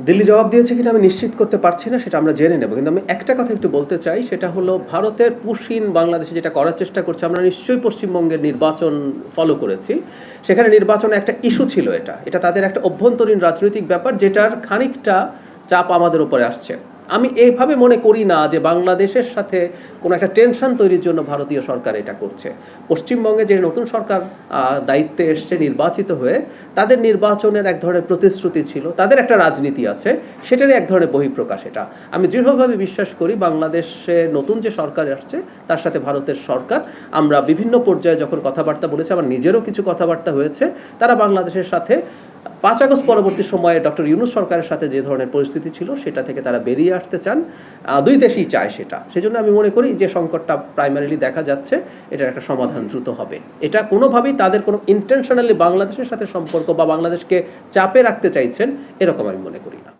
দিল্লি জবাব দিয়েছে কিনা আমি নিশ্চিত করতে পারছি না, সেটা আমরা জেনে নেব। কিন্তু আমি একটা কথা একটু বলতে চাই, সেটা হলো ভারতের পুশিন বাংলাদেশে যেটা করার চেষ্টা করছে, আমরা নিশ্চয়ই পশ্চিমবঙ্গের নির্বাচন ফলো করেছি। সেখানে নির্বাচনে একটা ইস্যু ছিল, এটা তাদের একটা অভ্যন্তরীণ রাজনৈতিক ব্যাপার, যেটার খানিকটা চাপ আমাদের উপরে আসছে। আমি এইভাবে মনে করি না যে বাংলাদেশের সাথে কোনো একটা টেনশন তৈরির জন্য ভারতীয় সরকার এটা করছে। পশ্চিমবঙ্গে যে নতুন সরকার দায়িত্বে এসছে নির্বাচিত হয়ে, তাদের নির্বাচনের এক ধরনের প্রতিশ্রুতি ছিল, তাদের একটা রাজনীতি আছে, সেটারই এক ধরনের বহিঃপ্রকাশ এটা। আমি দৃঢ়ভাবে বিশ্বাস করি বাংলাদেশে নতুন যে সরকার আসছে তার সাথে ভারতের সরকার, আমরা বিভিন্ন পর্যায়ে যখন কথাবার্তা বলেছি, আমার নিজেরও কিছু কথাবার্তা হয়েছে, তারা বাংলাদেশের সাথে 5 আগস্ট পরবর্তী সময়ে ডক্টর ইউনূস সরকারের সাথে যে ধরনের পরিস্থিতি ছিল সেটা থেকে তারা বেরিয়ে আসতে চান। দুই দেশই চায় সেটা। সেজন্য আমি মনে করি যে সংকটটা প্রাইমারিলি দেখা যাচ্ছে, এটার একটা সমাধান দ্রুত হবে। এটা কোনোভাবেই তাদের কোনো ইন্টেনশনালি বাংলাদেশের সাথে সম্পর্ক বা বাংলাদেশকে চাপে রাখতে চাইছেন, এরকম আমি মনে করি না।